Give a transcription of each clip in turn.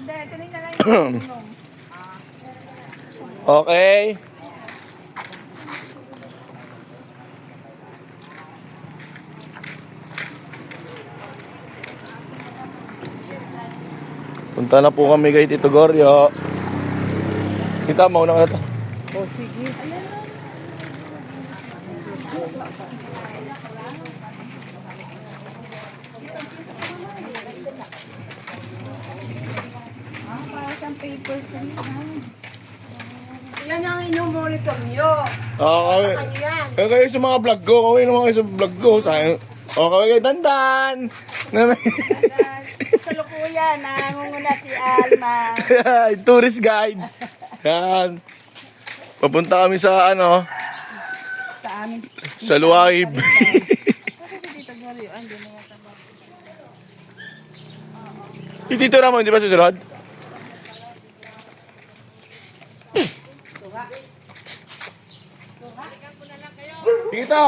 Hindi, tuloy na lang yung inom. Okay. Punta na po kami kay Tito Goryo. Kita, mauna ka na to. O, sige. Para siyang paper tree. Yan ang inumonitor niyo. Okay. Kaya kayo sa mga vlog ko. Okay naman kayo sa vlog ko. Okay kayo, dandan. Sa lukuyan, nangunguna si Alma. Tourist guide. Yan. Papunta kami sa Sa amin. sa Luaib. Si Tito Ramon, di ba susunod? Tito!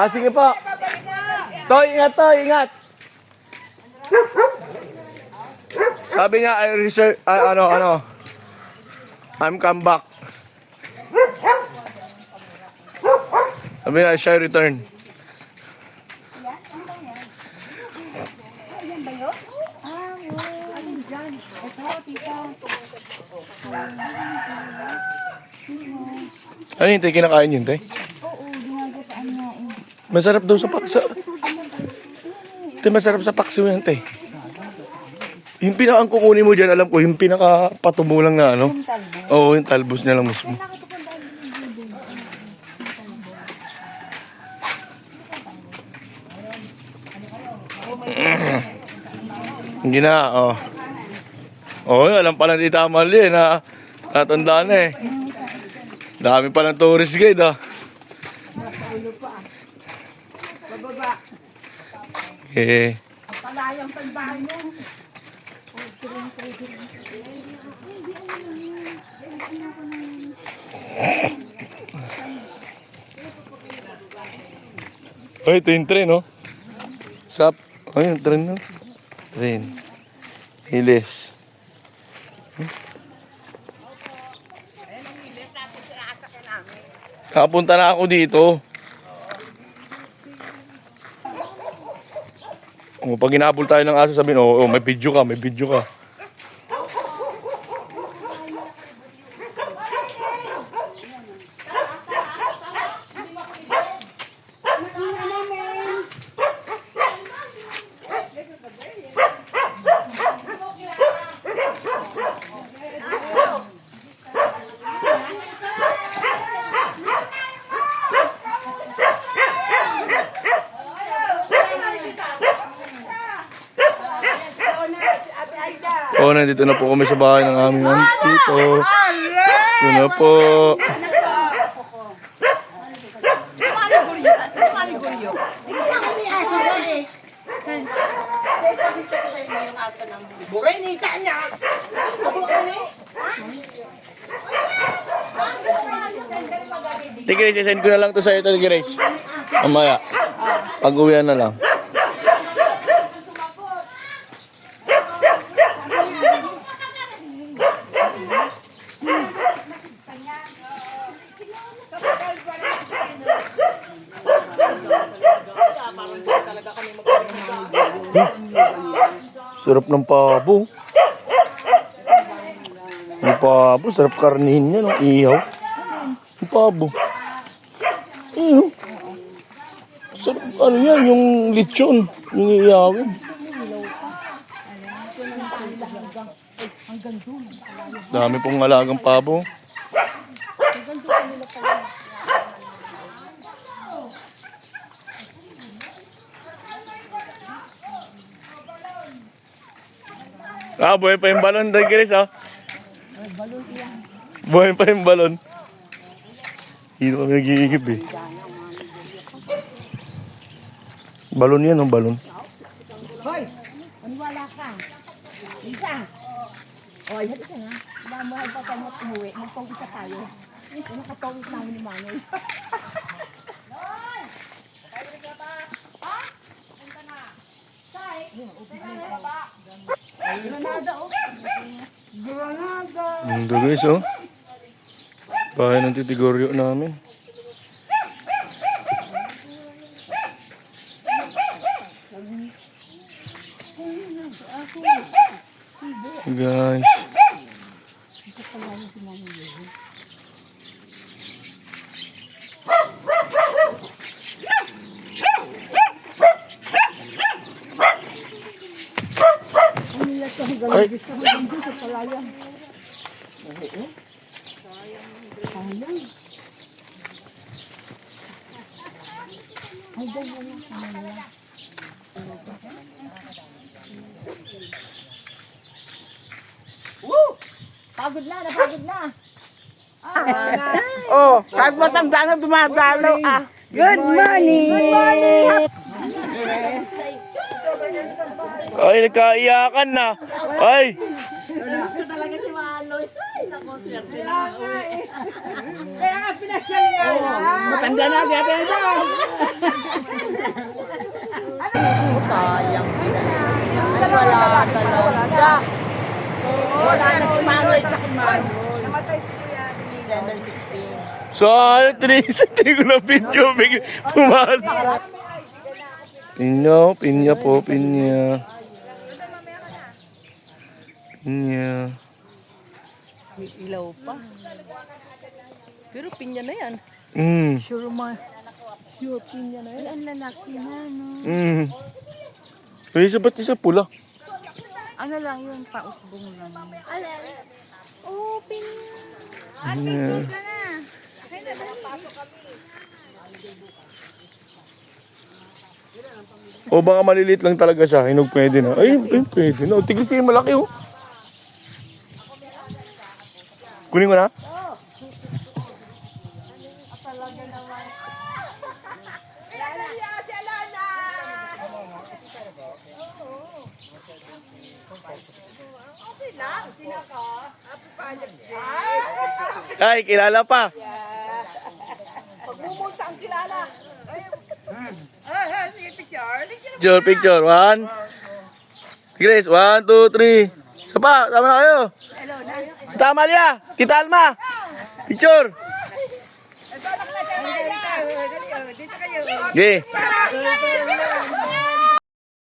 Sige po. Ingat to, ingat. Sabi niya, I'm come back. Sabi niya, I shall return. Yan ba yun? Alin dyan? Ito, tita. Ano yun, te? Kinakain yun, te? Oo, ginagataan nga eh. Masarap daw sa paksa. Te, masarap sa pakso yan, te. Yung pinakang kukunin mo dyan, alam ko, yung pinaka-patubo lang na ano. Yung talbo. Oo, yung talbos niya lang mismo. Hindi na, oh. Oh, alam pa lang Tita Amalie na natanda na eh. Dami pa ng tourist guide, ah. Bababa. Eh. Palayang pagbahay mo. Oh, ito yung tren, oh. Sap. Oh, yung tren, no? Tren. Hilis. Kapunta na ako dito. Oh, pag inabol tayo ng aso, sabihin, oh, may video ka, may video ka. Oh, nandito na po kami sa bahay ng aming tito. Yun na po. Bukinita niya. Tigre, sisend ko na lang to sa ito, Tigre. Mamaya. Pag-uwian na lang. Sarap ng pabo. Yung pabo, sarap karnihin niya, no? Ihaw. Yung pabo. Iyo. Sarap, ano yan, yung lechon. Yung ihawin. Dami pong alagang pabo. Buhay pa yung balon, Tigres, ah. Buhay pa yung balon. Hindi kami nag-iigib, eh. Balon yan, oh, balon. Hoy, maniwala ka. Isa. O, yan isa nga. Namuhay pa tayo at umuwi. Magpag-isa tayo. Nakapawit namin ni Manoy. Granada, oh. Granada. Mundo guys, oh. Bahay ng titigoryo namin. Guys. Ay, Gusto ko lang dito sa palayan. Oo. Sayang. Ay, ganyan lang sa Manila. Woo! Pagod na, napagod na. Oh, pag matanda na dumadalo ah. Good morning! Good morning! ay, nagkaiyakan na. Ay, Talaga si Maloy. Ay, naku, swerte na. Kaya nga pinasyal niya. Matanda na si Ate Elsa. Sayang. Ay, wala talaga. Wala na si Maloy sa si Maloy. Namatay si Kuya December 16. so, tinisiti ko na video. Bigla pumasok. Pinya po, pinya. Pinya. May ilaw pa. Pero pinya na yan. Sure ma. Sure pinya na yan. Ang lalaki na, no? Ay, sabat isa pula. Ano lang yun, pausbong lang. Oh, pin. Yeah. O baka malilit lang talaga siya, hinog pwede na. Ay, pwede na. O, tigis yung malaki, oh. Kunin ko na? Ay, kilala pa. Pagmumunta ang kilala. Sige, picture. Picture. One. Grace, 1, 2, 3. Isa pa, tama na kayo. Tita Amalia, Tita Alma. Picture. Ito, anak na si Amalia. Dito kayo. Okay.